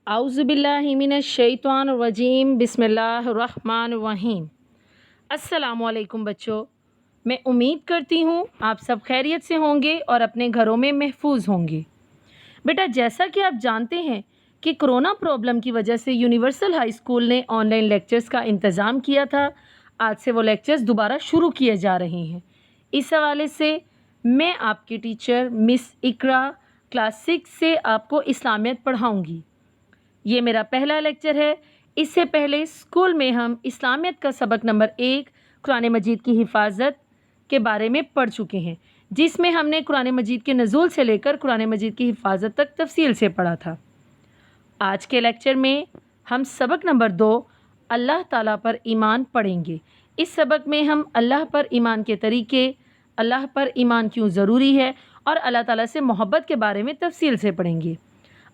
आउज़ुबिल्लाहिमिनश्शैतानिर्रजीम बिस्मिल्लाहिर्रहमानिर्रहीम। अस्सलामुअलैकुम बच्चों, मैं उम्मीद करती हूँ आप सब खैरियत से होंगे और अपने घरों में महफूज होंगे। बेटा, जैसा कि आप जानते हैं कि कोरोना प्रॉब्लम की वजह से यूनिवर्सल हाई स्कूल ने ऑनलाइन लेक्चर्स का इंतज़ाम किया था। आज से वो लेक्चर्स दोबारा शुरू किए जा रहे हैं। इस हवाले से मैं आपकी टीचर मिस इकरा क्लास 6 से आपको इस्लामियत पढ़ाऊँगी। ये मेरा पहला लेक्चर है। इससे पहले स्कूल में हम इस्लामियत का सबक नंबर 1 कुरान मजीद की हिफाजत के बारे में पढ़ चुके हैं, जिसमें हमने कुरान मजीद के नज़ूल से लेकर कुरान मजीद की हिफाजत तक तफसील से पढ़ा था। आज के लेक्चर में हम सबक नंबर 2 अल्लाह ताला पर ईमान पढ़ेंगे। इस सबक में हम अल्लाह पर ईमान के तरीके, अल्लाह पर ईमान क्यों ज़रूरी है और अल्लाह ताला से मोहब्बत के बारे में तफसील से पढ़ेंगे।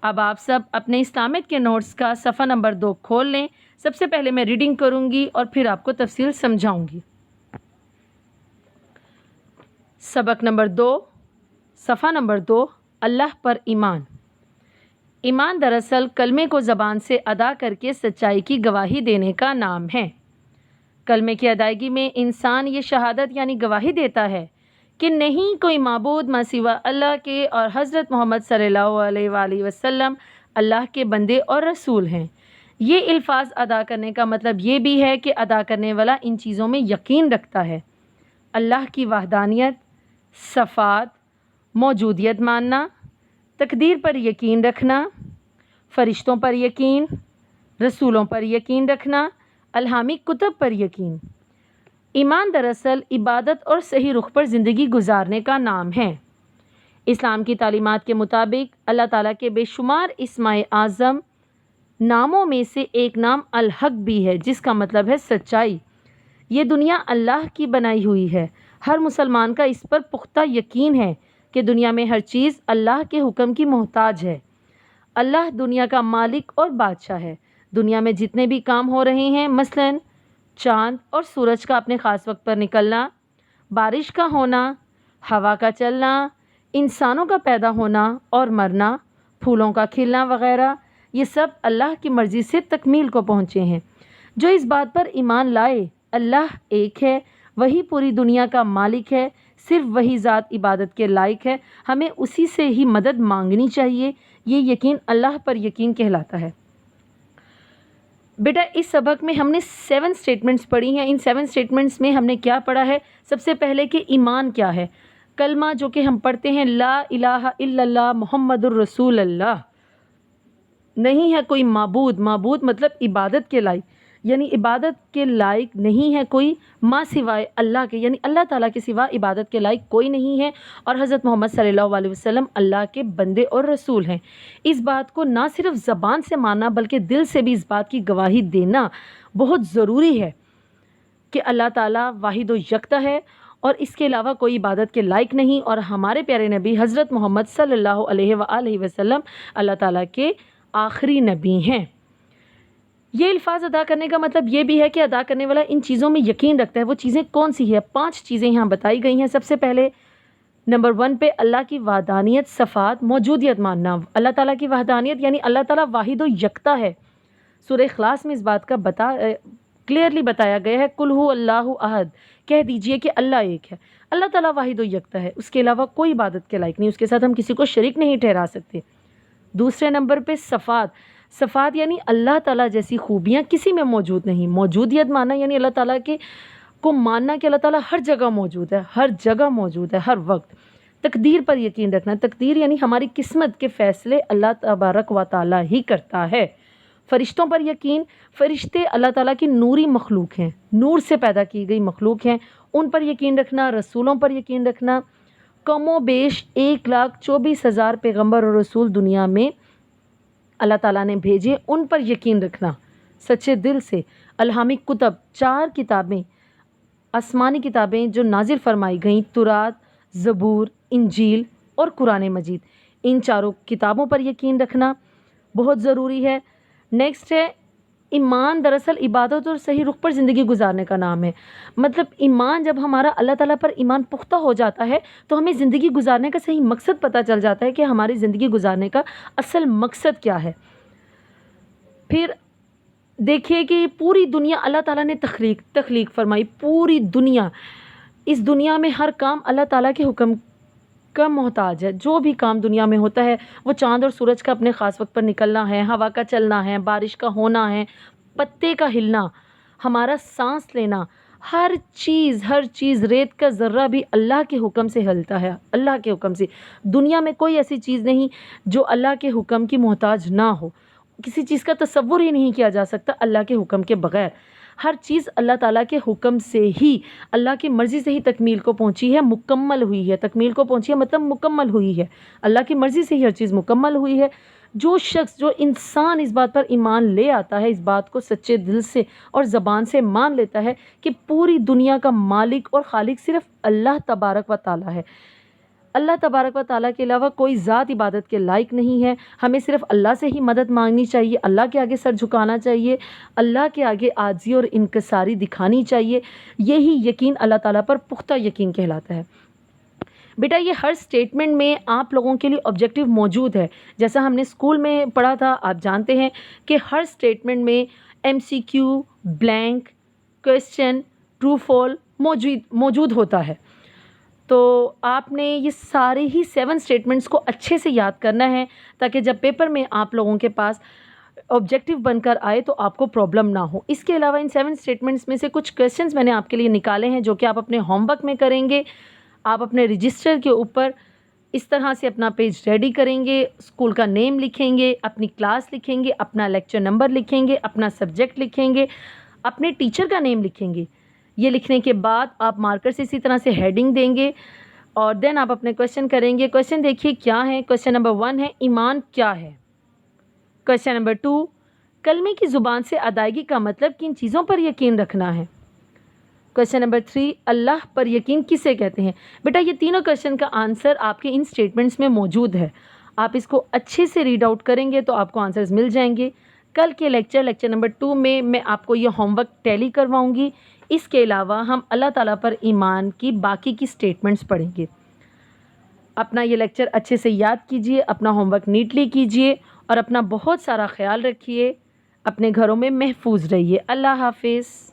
अब आप सब अपने इस्लामियत के नोट्स का सफ़ा नंबर 2 खोल लें। सबसे पहले मैं रीडिंग करूंगी और फिर आपको तफसील समझाऊंगी। सबक नंबर 2, सफ़ा नंबर 2, अल्लाह पर ईमान। ईमान दरअसल कलमे को ज़बान से अदा करके सच्चाई की गवाही देने का नाम है। कलमे की अदायगी में इंसान ये शहादत यानी गवाही देता है कि नहीं कोई माबूद मा सिवा अल्लाह के और हज़रत मोहम्मद सल्लल्लाहु अलैहि वसल्लम अल्लाह के बंदे और रसूल हैं। ये अल्फाज अदा करने का मतलब ये भी है कि अदा करने वाला इन चीज़ों में यकीन रखता है। अल्लाह की वहदानियत, सफ़ात, मौजूदियत मानना, तकदीर पर यकीन रखना, फ़रिश्तों पर यकीन, रसूलों पर यकीन रखना, अल्हामी कुतब पर यकीन। ईमान दरअसल इबादत और सही रुख पर ज़िंदगी गुजारने का नाम है। इस्लाम की तालीमात के मुताबिक अल्लाह ताला के बेशुमार इस्माए आज़म नामों में से एक नाम अल हक भी है, जिसका मतलब है सच्चाई। ये दुनिया अल्लाह की बनाई हुई है। हर मुसलमान का इस पर पुख्ता यकीन है कि दुनिया में हर चीज़ अल्लाह के हुक्म की मोहताज है। अल्लाह दुनिया का मालिक और बादशाह है। दुनिया में जितने भी काम हो रहे हैं, मसलन चाँद और सूरज का अपने ख़ास वक्त पर निकलना, बारिश का होना, हवा का चलना, इंसानों का पैदा होना और मरना, फूलों का खिलना वग़ैरह, ये सब अल्लाह की मर्ज़ी से तकमील को पहुँचे हैं। जो इस बात पर ईमान लाए अल्लाह एक है, वही पूरी दुनिया का मालिक है, सिर्फ वही ज़ात इबादत के लायक है, हमें उसी से ही मदद मांगनी चाहिए। ये यकीन अल्लाह पर यकीन कहलाता है। बेटा, इस सबक में हमने 7 स्टेटमेंट्स पढ़ी हैं। इन 7 स्टेटमेंट्स में हमने क्या पढ़ा है? सबसे पहले कि ईमान क्या है। कलमा जो कि हम पढ़ते हैं, ला इलाहा इल्लल्लाह मुहम्मदुर रसूलुल्लाह, नहीं है कोई माबूद, माबूद मतलब इबादत के लायक, यानी इबादत के लायक नहीं है कोई माँ सिवाय अल्लाह के, यानी अल्लाह ताला के सिवा इबादत के लायक कोई नहीं है, और हज़रत मोहम्मद सल्लल्लाहु अलैहि वसल्लम अल्लाह के बंदे और रसूल हैं। इस बात को ना सिर्फ ज़बान से मानना बल्कि दिल से भी इस बात की गवाही देना बहुत ज़रूरी है कि अल्लाह ताला वाहिद व यकता है और इसके अलावा कोई इबादत के लायक नहीं, और हमारे प्यारे नबी हज़रत मोहम्मद सल्लल्लाहु अलैहि वसल्लम अल्लाह ताला के आखिरी नबी हैं। ये अल्फाज अदा करने का मतलब ये भी है कि अदा करने वाला इन चीज़ों में यकीन रखता है। वो चीज़ें कौन सी है? 5 चीज़ें यहाँ बताई गई हैं। सबसे पहले नंबर 1 पे अल्लाह की वहदानियत, सफ़ात, मौजूदियत मानना। अल्लाह ताला की वहदानियत यानी अल्लाह ताला वाहिद व यकता है। सूरह इखलास में इस बात का क्लियरली बताया गया है, कुल हु अल्लाहु अहद, कह दीजिए कि अल्लाह एक है। अल्लाह ताला वाहिद व यकता है, उसके अलावा कोई इबादत के लायक नहीं, उसके साथ हम किसी को शरीक नहीं ठहरा सकते। दूसरे नंबर पे सफ़ात, सफ़ात यानी अल्लाह ताला जैसी खूबियाँ किसी में मौजूद नहीं। मौजूदियत मानना यानी अल्लाह ताला के को मानना कि अल्लाह ताला हर जगह मौजूद है, हर जगह मौजूद है, हर वक्त। तकदीर पर यकीन रखना, तकदीर यानी हमारी किस्मत के फ़ैसले अल्लाह तबारक व तआला ही करता है। फ़रिश्तों पर यकीन, फ़रिश्ते अल्लाह ताला की नूरी मखलूक हैं, नूर से पैदा की गई मखलूक हैं, उन पर यकीन रखना। रसूलों पर यकीन रखना, कमो बेश 1,24,000 पैगम्बर और रसूल दुनिया में अल्लाह ताला ने भेजे, उन पर यकीन रखना सच्चे दिल से। अल्हामी कुतब, 4 किताबें, आसमानी किताबें जो नाजिल फरमाई गईं, तुरात, ज़बूर, इंजील और कुरान मजीद, इन 4 किताबों पर यकीन रखना बहुत ज़रूरी है। नेक्स्ट है ईमान दरअसल इबादत और सही रुख पर ज़िंदगी गुजारने का नाम है। मतलब ईमान, जब हमारा अल्लाह ताला पर ईमान पुख्ता हो जाता है तो हमें ज़िंदगी गुजारने का सही मकसद पता चल जाता है कि हमारी ज़िंदगी गुजारने का असल मकसद क्या है। پھر دیکھیے کہ پوری دنیا اللہ تعالیٰ نے تخلیق فرمائی، پوری دنیا، اس دنیا میں ہر کام اللہ تعالیٰ کے حکم کا محتاج ہے۔ جو بھی کام دنیا میں ہوتا ہے وہ چاند اور سورج کا اپنے خاص وقت پر نکلنا ہے، ہوا کا چلنا ہے، بارش کا ہونا ہے، پتے کا ہلنا، ہمارا سانس لینا، ہر چیز، ریت کا ذرہ بھی اللہ کے حکم سے ہلتا ہے، اللہ کے حکم سے۔ دنیا میں کوئی ایسی چیز نہیں جو اللہ کے حکم کی محتاج نہ ہو، کسی چیز کا تصور ہی نہیں کیا جا سکتا اللہ کے حکم کے بغیر۔ ہر چیز اللہ تعالیٰ کے حکم سے ہی، اللہ کی مرضی سے ہی تکمیل کو پہنچی ہے، مکمل ہوئی ہے۔ تکمیل کو پہنچی ہے مطلب مکمل ہوئی ہے، اللہ کی مرضی سے ہی ہر چیز مکمل ہوئی ہے۔ جو شخص، جو انسان اس بات پر ایمان لے آتا ہے، اس بات کو سچے دل سے اور زبان سے مان لیتا ہے کہ پوری دنیا کا مالک اور خالق صرف اللہ تبارک و تعالیٰ ہے، اللہ تبارک و تعالیٰ کے علاوہ کوئی ذات عبادت کے لائق نہیں ہے، ہمیں صرف اللہ سے ہی مدد مانگنی چاہیے، اللہ کے آگے سر جھکانا چاہیے، اللہ کے آگے عاجزی اور انکساری دکھانی چاہیے۔ یہی یقین اللہ تعالیٰ پر پختہ یقین کہلاتا ہے۔ بیٹا یہ ہر سٹیٹمنٹ میں آپ لوگوں کے لیے آبجیکٹیو موجود ہے، جیسا ہم نے اسکول میں پڑھا تھا، آپ جانتے ہیں کہ ہر سٹیٹمنٹ میں MCQ، بلینک، کویسچن، ٹرو فال موجود ہوتا ہے۔ تو آپ نے یہ سارے ہی 7 سٹیٹمنٹس کو اچھے سے یاد کرنا ہے تاکہ جب پیپر میں آپ لوگوں کے پاس آبجیکٹیو بن کر آئے تو آپ کو پرابلم نہ ہو۔ اس کے علاوہ ان 7 سٹیٹمنٹس میں سے کچھ کویسچنز میں نے آپ کے لیے نکالے ہیں جو کہ آپ اپنے ہوم ورک میں کریں گے۔ آپ اپنے رجسٹر کے اوپر اس طرح سے اپنا پیج ریڈی کریں گے، اسکول کا نیم لکھیں گے، اپنی کلاس لکھیں گے، اپنا لیکچر نمبر لکھیں گے، اپنا سبجیکٹ لکھیں گے، اپنے ٹیچر کا نیم لکھیں گے۔ یہ لکھنے کے بعد آپ مارکر سے اسی طرح سے ہیڈنگ دیں گے اور دین آپ اپنے کویسچن کریں گے۔ کویسچن دیکھیے کیا ہے۔ کویسچن نمبر 1 ہے ایمان کیا ہے۔ کویسچن نمبر 2 کلمے کی زبان سے ادائیگی کا مطلب کن چیزوں پر یقین رکھنا ہے۔ کویسچن نمبر 3 اللہ پر یقین کسے کہتے ہیں۔ بیٹا یہ تینوں کویسچن کا آنسر آپ کے ان سٹیٹمنٹس میں موجود ہے، آپ اس کو اچھے سے ریڈ آؤٹ کریں گے تو آپ کو آنسرز مل جائیں گے۔ کل کے لیکچر نمبر 2 میں آپ کو یہ ہوم ورک ٹیلی کرواؤں گی۔ اس کے علاوہ ہم اللہ تعالیٰ پر ایمان کی باقی کی سٹیٹمنٹس پڑھیں گے۔ اپنا یہ لیکچر اچھے سے یاد کیجئے، اپنا ہوم ورک نیٹلی کیجئے اور اپنا بہت سارا خیال رکھیے، اپنے گھروں میں محفوظ رہیے۔ اللہ حافظ۔